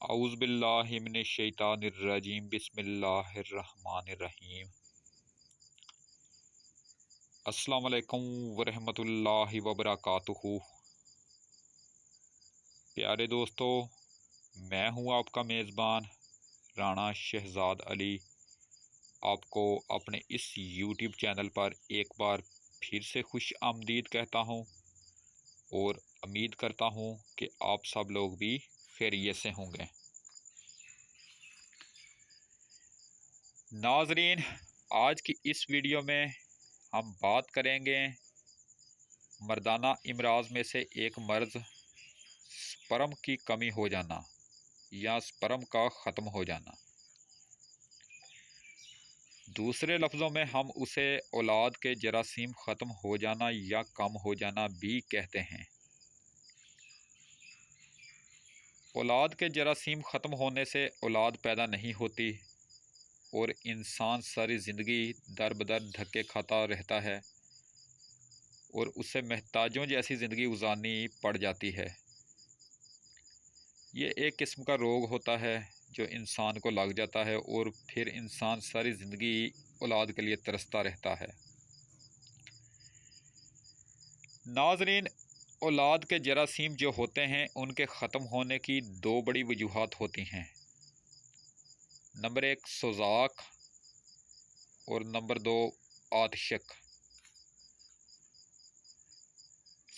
औज़ुबिल्लाहि मिनश्शैतानिर्रजीम बिस्मिल्लाहिर्रहमानिर्रहीम। अस्सलामु अलैकुम वरहमतुल्लाहि वबरकातुहू। प्यारे दोस्तों, मैं हूँ आपका मेज़बान राना शहजाद अली। आपको अपने इस यूट्यूब चैनल पर एक बार फिर से खुश आमदीद कहता हूँ और उम्मीद करता हूँ कि आप सब लोग भी खैरियत से होंगे। नाज़रीन, आज की इस वीडियो में हम बात करेंगे मर्दाना इमराज़ में से एक मर्ज़ स्पर्म की कमी हो जाना या स्पर्म का ख़त्म हो जाना। दूसरे लफ्ज़ों में हम उसे औलाद के जरासीम ख़त्म हो जाना या कम हो जाना भी कहते हैं। औलाद के जरासीम ख़त्म होने से औलाद पैदा नहीं होती और इंसान सारी ज़िंदगी दर बदर धक्के खाता रहता है और उससे महताजों जैसी ज़िंदगी गुजारनी पड़ जाती है। ये एक किस्म का रोग होता है जो इंसान को लग जाता है और फिर इंसान सारी ज़िंदगी औलाद के लिए तरसता रहता है। नाज़रीन, औलाद के जरासीम जो होते हैं उनके ख़त्म होने की दो बड़ी वजूहात होती हैं। नंबर एक सोज़ाक और नंबर दो आतिशक।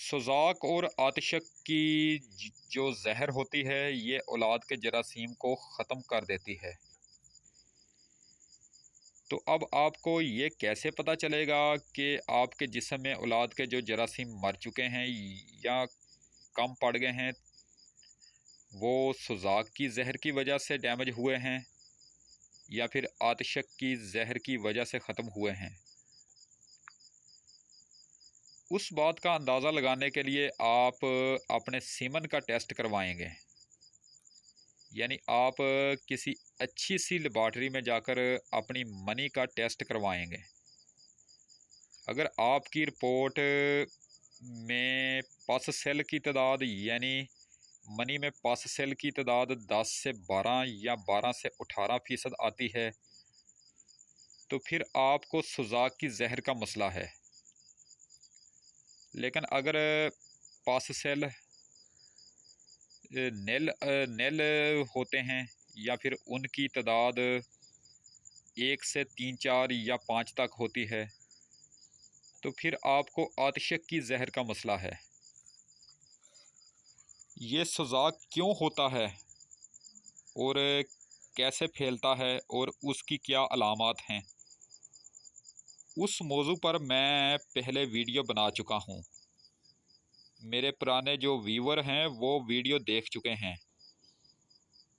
सोज़ाक और आतिशक की जो जहर होती है ये औलाद के जरासीम को ख़त्म कर देती है। तो अब आपको ये कैसे पता चलेगा कि आपके जिस्म में औलाद के जो जरासीम मर चुके हैं या कम पड़ गए हैं, वो सोज़ाक की जहर की वजह से डैमेज हुए हैं या फिर आतिशक की जहर की वजह से ख़त्म हुए हैं? उस बात का अंदाज़ा लगाने के लिए आप अपने सीमन का टेस्ट करवाएंगे। यानी आप किसी अच्छी सी लेबॉर्ट्री में जाकर अपनी मनी का टेस्ट करवाएंगे। अगर आपकी रिपोर्ट में पस सेल की तादाद यानी मनी में पस सेल की तादाद 10 से 12 या 12 से 18% आती है तो फिर आपको सोज़ाक की जहर का मसला है। लेकिन अगर पस सेल नेल होते हैं या फिर उनकी तादाद 1 से 3, 4 या 5 तक होती है तो फिर आपको आतिशक की जहर का मसला है। ये सोज़ाक क्यों होता है और कैसे फैलता है और उसकी क्या अलामात हैं, उस मौजू पर मैं पहले वीडियो बना चुका हूँ। मेरे पुराने जो व्यूवर हैं वो वीडियो देख चुके हैं।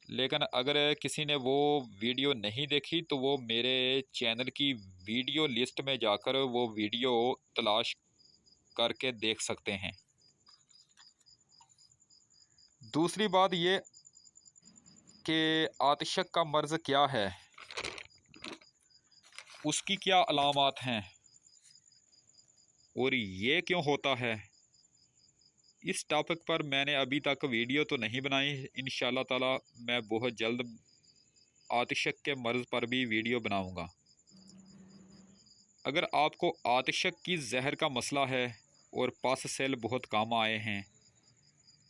लेकिन अगर किसी ने वो वीडियो नहीं देखी तो वो मेरे चैनल की वीडियो लिस्ट में जाकर वो वीडियो तलाश करके देख सकते हैं। दूसरी बात ये कि आतिशक का मर्ज़ क्या है, उसकी क्या अलामात हैं और ये क्यों होता है, इस टॉपिक पर मैंने अभी तक वीडियो तो नहीं बनाई। इंशाल्लाह ताला मैं बहुत जल्द आतिशक के मर्ज़ पर भी वीडियो बनाऊंगा। अगर आपको आतिशक की जहर का मसला है और पस सेल बहुत कम आए हैं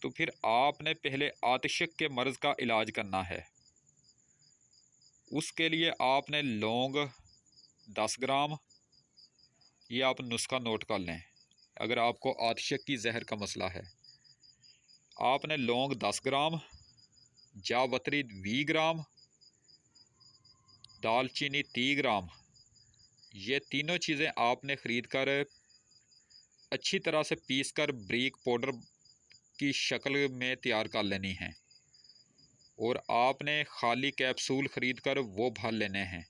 तो फिर आपने पहले आतिशक के मर्ज़ का इलाज करना है। उसके लिए आपने लौंग 10 ग्राम, ये आप नुस्खा नोट कर लें। अगर आपको आतिशक की जहर का मसला है, आपने लौंग 10 ग्राम, जावत्री 20 ग्राम, दालचीनी 30 ग्राम, ये तीनों चीज़ें आपने ख़रीद कर अच्छी तरह से पीस कर ब्रीक पाउडर की शक्ल में तैयार कर लेनी है और आपने खाली कैप्सूल ख़रीद कर वो भर लेने हैं।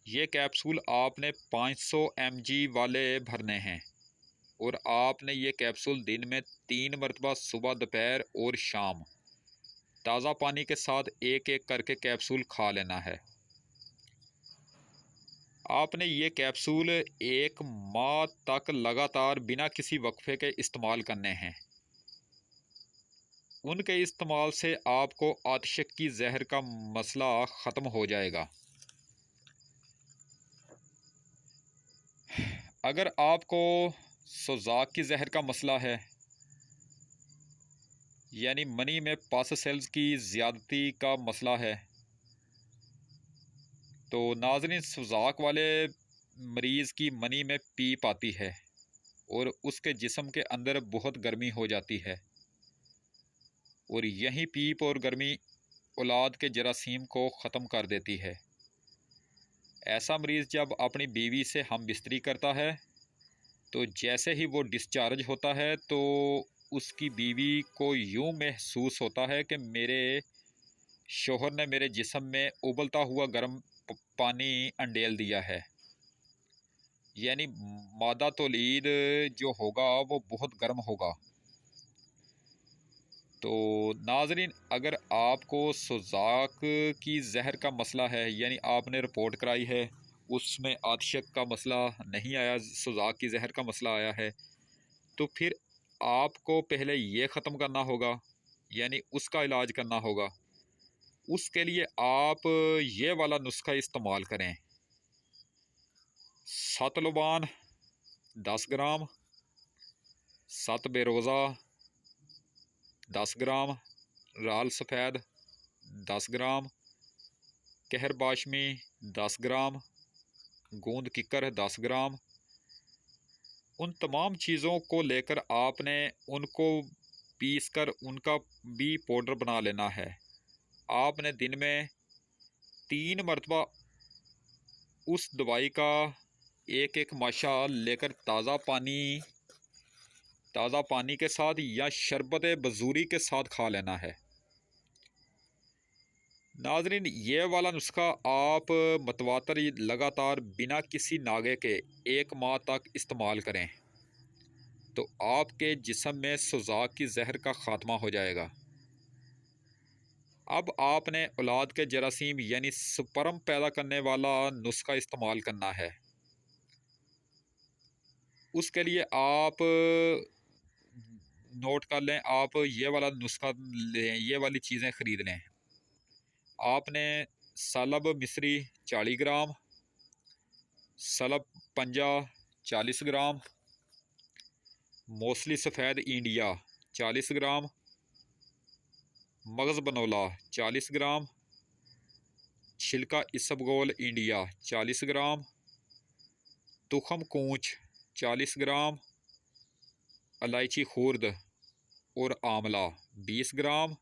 ये कैप्सूल आपने 500 mg वाले भरने हैं और आपने ये कैप्सूल दिन में 3 मरतबा सुबह, दोपहर और शाम ताज़ा पानी के साथ एक एक करके कैप्सूल खा लेना है। आपने ये कैप्सूल 1 माह तक लगातार बिना किसी वक्फे के इस्तेमाल करने हैं। उनके इस्तेमाल से आपको आतिशक्की जहर का मसला ख़त्म हो जाएगा। अगर आपको सोज़ाक की जहर का मसला है, यानी मनी में पस सेल्स की ज़्यादती का मसला है, तो नाज़रीन सोज़ाक वाले मरीज़ की मनी में पीप आती है और उसके जिस्म के अंदर बहुत गर्मी हो जाती है, और यही पीप और गर्मी औलाद के जरासीम को ख़त्म कर देती है। ऐसा मरीज़ जब अपनी बीवी से हम बिस्तरी करता है, तो जैसे ही वो डिस्चार्ज होता है तो उसकी बीवी को यूँ महसूस होता है कि मेरे शोहर ने मेरे जिस्म में उबलता हुआ गर्म पानी अंडेल दिया है। यानी मादा तौलीद जो होगा वो बहुत गर्म होगा। तो नाज़रीन, अगर आपको सोज़ाक की जहर का मसला है, यानी आपने रिपोर्ट कराई है, उसमें आतिशक का मसला नहीं आया, सोज़ाक की जहर का मसला आया है, तो फिर आपको पहले ये ख़त्म करना होगा, यानी उसका इलाज करना होगा। उसके लिए आप ये वाला नुस्खा इस्तेमाल करें। 7 लुबान 10 ग्राम, 7 बेरोज़ा 10 ग्राम, राल सफ़ेद 10 ग्राम, कहर बाशमी 10 ग्राम, गूंद किकर 10 ग्राम। उन तमाम चीज़ों को लेकर आपने उनको पीस कर उनका भी पाउडर बना लेना है। आपने दिन में 3 मरतबा उस दवाई का एक एक माशा लेकर ताज़ा पानी के साथ या शरबत बजूरी के साथ खा लेना है। नाजरीन, ये वाला नुस्खा आप मतवातर लगातार बिना किसी नागे के 1 माह तक इस्तेमाल करें तो आपके जिस्म में सोज़ाक की जहर का ख़ात्मा हो जाएगा। अब आपने औलाद के जरासीम यानी स्पर्म पैदा करने वाला नुस्खा इस्तेमाल करना है। उसके लिए आप नोट कर लें, आप ये वाला नुस्खा लें, ये वाली चीज़ें ख़रीद लें। आपने सलब मिस्री 40 ग्राम, सलब पंजा 40 ग्राम, मौसली सफ़ेद इंडिया 40 ग्राम, मगज़ बनोला 40 ग्राम, छिलका इसबगोल इंडिया 40 ग्राम, तुखम कूच 40 ग्राम, इलायची खुर्द और आंवला 20 ग्राम,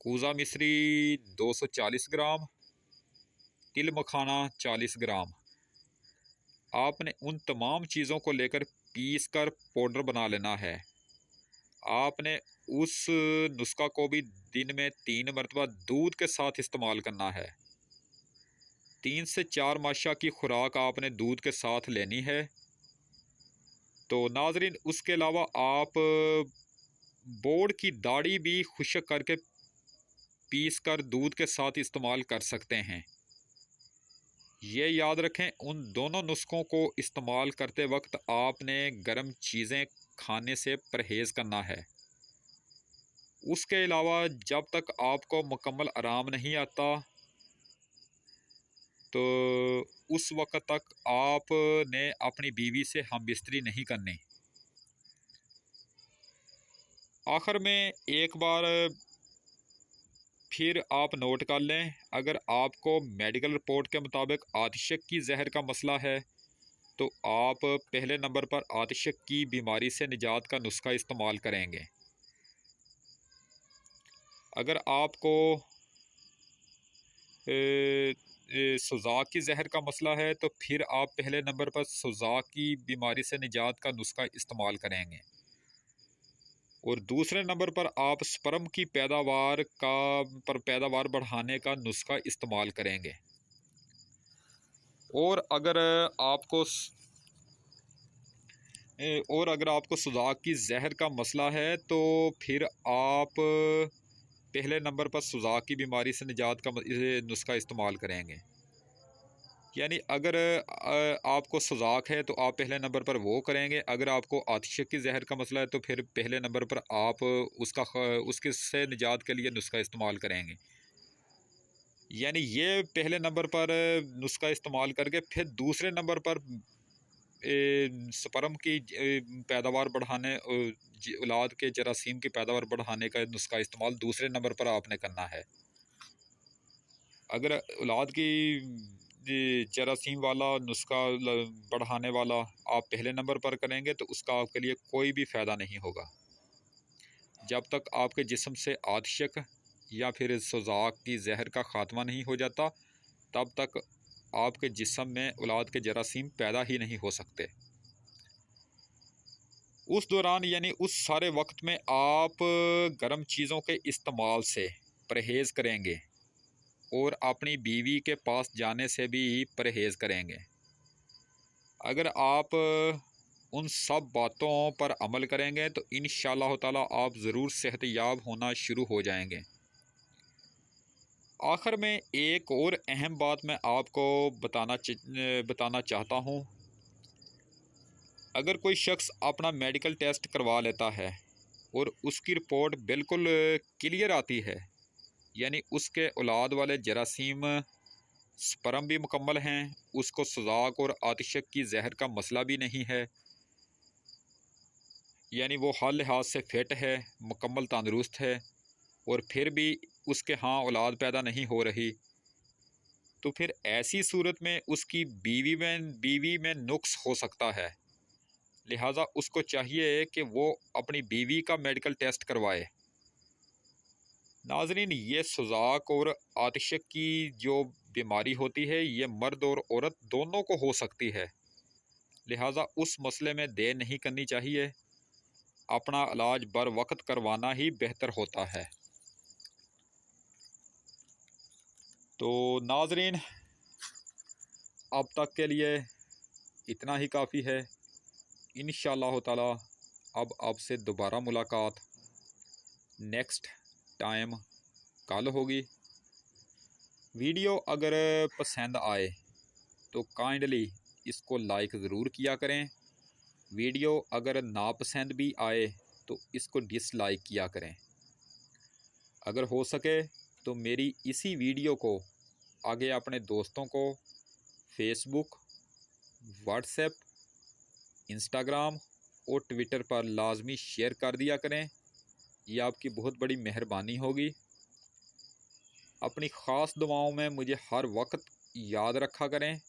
कूज़ा मिस्री 240 ग्राम, तिल मखाना 40 ग्राम। आपने उन तमाम चीज़ों को लेकर पीस कर पाउडर बना लेना है। आपने उस नुस्खा को भी दिन में 3 मरतबा दूध के साथ इस्तेमाल करना है। 3 से 4 माशा की खुराक आपने दूध के साथ लेनी है। तो नाजरीन, उसके अलावा आप बोर्ड की दाढ़ी भी खुश्क करके पीस कर दूध के साथ इस्तेमाल कर सकते हैं। ये याद रखें, उन दोनों नुस्खों को इस्तेमाल करते वक्त आपने गर्म चीज़ें खाने से परहेज़ करना है। उसके अलावा जब तक आपको मुकम्मल आराम नहीं आता तो उस वक्त तक आपने अपनी बीवी से हमबिस्तरी नहीं करनी। आखिर में एक बार फिर आप नोट कर लें, अगर आपको मेडिकल रिपोर्ट के मुताबिक आतिशक की जहर का मसला है तो आप पहले नंबर पर आतिशक की बीमारी से निजात का नुस्खा इस्तेमाल करेंगे। अगर आपको सोज़ाक की जहर का मसला है तो फिर आप पहले नंबर पर सोज़ाक की बीमारी से निजात का नुस्खा इस्तेमाल करेंगे, और दूसरे नंबर पर आप स्पर्म की पैदावार बढ़ाने का नुस्खा इस्तेमाल करेंगे। और अगर आपको सोज़ाक की जहर का मसला है तो फिर आप पहले नंबर पर सोज़ाक की बीमारी से निजात का नुस्खा इस्तेमाल करेंगे। यानी अगर आपको सुजाक है तो आप पहले नंबर पर वो करेंगे। अगर आपको आतिशक की जहर का मसला है तो फिर पहले नंबर पर आप उसके से निजात के लिए नुस्खा इस्तेमाल करेंगे। यानी ये पहले नंबर पर नुस्खा इस्तेमाल करके फिर दूसरे नंबर पर स्पर्म की पैदावार बढ़ाने, औलाद के जरासीम की पैदावार बढ़ाने का नुस्खा इस्तेमाल दूसरे नंबर पर आपने करना है। अगर औलाद की जरासीम वाला नुस्खा बढ़ाने वाला आप पहले नंबर पर करेंगे तो उसका आपके लिए कोई भी फ़ायदा नहीं होगा। जब तक आपके जिस्म से आतिशक या फिर सुजाक की जहर का ख़ात्मा नहीं हो जाता तब तक आपके जिस्म में औलाद के जरासीम पैदा ही नहीं हो सकते। उस दौरान यानी उस सारे वक्त में आप गर्म चीज़ों के इस्तेमाल से परहेज़ करेंगे और अपनी बीवी के पास जाने से भी परहेज़ करेंगे। अगर आप उन सब बातों पर अमल करेंगे तो इंशाअल्लाह ताला आप ज़रूर सेहतयाब होना शुरू हो जाएंगे। आखिर में एक और अहम बात मैं आपको बताना चाहता हूँ। अगर कोई शख्स अपना मेडिकल टेस्ट करवा लेता है और उसकी रिपोर्ट बिल्कुल क्लियर आती है, यानी उसके औलाद वाले जरासीम स्पर्म भी मुकम्मल हैं, उसको सुजाक और आतिशक की जहर का मसला भी नहीं है, यानी वो हर लिहाज से फ़िट है, मुकम्मल तंदुरुस्त है, और फिर भी उसके यहाँ औलाद पैदा नहीं हो रही, तो फिर ऐसी सूरत में उसकी बीवी में नुक्स हो सकता है। लिहाजा उसको चाहिए कि वो अपनी बीवी का मेडिकल टेस्ट करवाए। नाज़रीन, ये सुजाक और आतिशक की जो बीमारी होती है ये मर्द और औरत दोनों को हो सकती है। लिहाजा उस मसले में देर नहीं करनी चाहिए, अपना इलाज बर वक्त करवाना ही बेहतर होता है। तो नाज़रीन, अब तक के लिए इतना ही काफ़ी है। इंशाअल्लाह ताला अब आपसे दोबारा मुलाकात नेक्स्ट टाइम कल होगी। वीडियो अगर पसंद आए तो काइंडली इसको लाइक ज़रूर किया करें। वीडियो अगर नापसंद भी आए तो इसको डिसलाइक किया करें। अगर हो सके तो मेरी इसी वीडियो को आगे अपने दोस्तों को फेसबुक, व्हाट्सएप, इंस्टाग्राम और ट्विटर पर लाजमी शेयर कर दिया करें। ये आपकी बहुत बड़ी मेहरबानी होगी। अपनी ख़ास दुआओं में मुझे हर वक्त याद रखा करें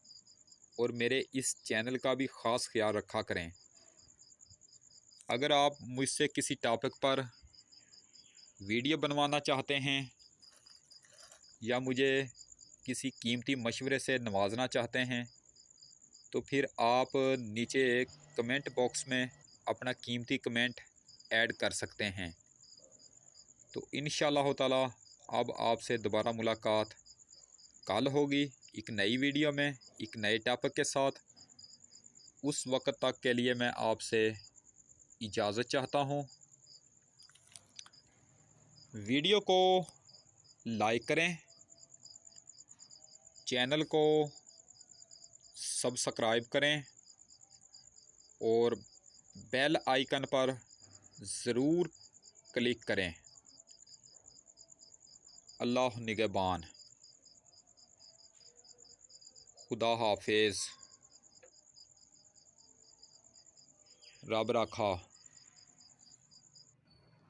और मेरे इस चैनल का भी ख़ास ख्याल रखा करें। अगर आप मुझसे किसी टॉपिक पर वीडियो बनवाना चाहते हैं या मुझे किसी कीमती मशवरे से नवाजना चाहते हैं तो फिर आप नीचे कमेंट बॉक्स में अपना कीमती कमेंट ऐड कर सकते हैं। तो इंशाअल्लाह ताला अब आपसे दोबारा मुलाकात कल होगी एक नई वीडियो में एक नए टॉपिक के साथ। उस वक्त तक के लिए मैं आपसे इजाज़त चाहता हूँ। वीडियो को लाइक करें, चैनल को सब्सक्राइब करें और बेल आइकन पर ज़रूर क्लिक करें। अल्लाह निगहबान। खुदा हाफिज़। रब राखा।